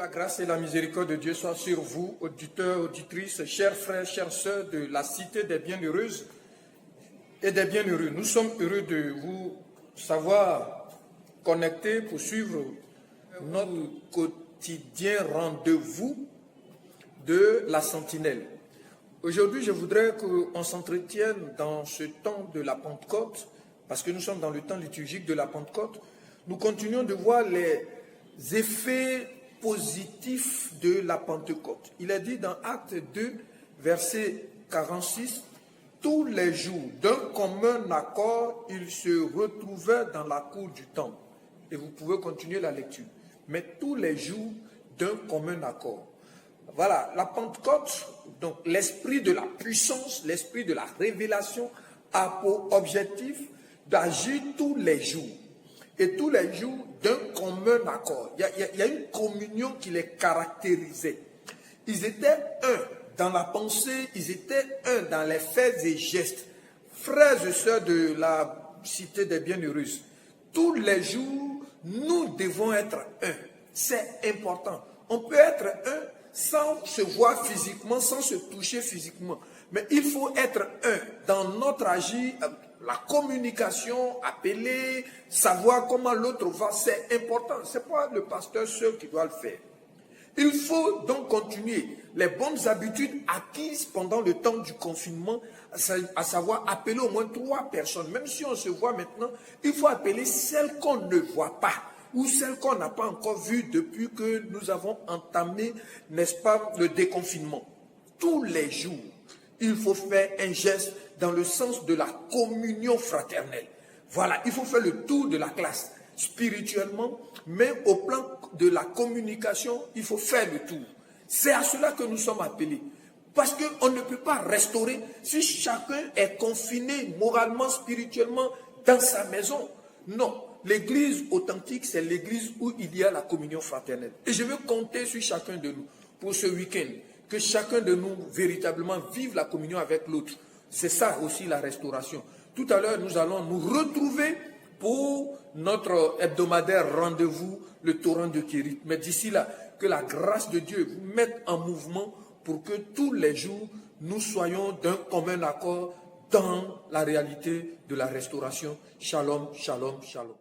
la grâce et la miséricorde de Dieu soient sur vous, auditeurs, auditrices, chers frères, chères sœurs de la Cité des Bienheureuses et des Bienheureux. Nous sommes heureux de vous savoir connectés pour suivre notre quotidien rendez-vous de la Sentinelle. Aujourd'hui, je voudrais qu'on s'entretienne dans ce temps de la Pentecôte, parce que nous sommes dans le temps liturgique de la Pentecôte. Nous continuons de voir les effets positifs de la Pentecôte. Il est dit dans Acte 2, verset 46, « Tous les jours, d'un commun accord, ils se retrouvaient dans la cour du temple. » Et vous pouvez continuer la lecture. Mais tous les jours, d'un commun accord. Voilà, la Pentecôte, donc l'esprit de la puissance, l'esprit de la révélation, a pour objectif d'agir tous les jours. Et tous les jours d'un commun accord. Il y a une communion qui les caractérisait. Ils étaient un dans la pensée, ils étaient un dans les faits et gestes. Frères et sœurs de la Cité des Bienheureuses, tous les jours, nous devons être un. C'est important. On peut être un sans se voir physiquement, sans se toucher physiquement. Mais il faut être un dans notre agir, la communication, appeler, savoir comment l'autre va, c'est important. Ce n'est pas le pasteur seul qui doit le faire. Il faut donc continuer les bonnes habitudes acquises pendant le temps du confinement, à savoir appeler au moins 3 personnes. Même si on se voit maintenant, il faut appeler celles qu'on ne voit pas ou celles qu'on n'a pas encore vues depuis que nous avons entamé, n'est-ce pas, le déconfinement. Tous les jours, il faut faire un geste dans le sens de la communion fraternelle. Voilà, il faut faire le tour de la classe spirituellement, mais au plan de la communication, il faut faire le tour. C'est à cela que nous sommes appelés. Parce qu'on ne peut pas restaurer si chacun est confiné moralement, spirituellement dans sa maison. Non, l'église authentique, c'est l'église où il y a la communion fraternelle. Et je veux compter sur chacun de nous pour ce week-end, que chacun de nous véritablement vive la communion avec l'autre. C'est ça aussi la restauration. Tout à l'heure, nous allons nous retrouver pour notre hebdomadaire rendez-vous, le torrent de Kérit. Mais d'ici là, que la grâce de Dieu vous mette en mouvement pour que tous les jours, nous soyons d'un commun accord dans la réalité de la restauration. Shalom, shalom, shalom.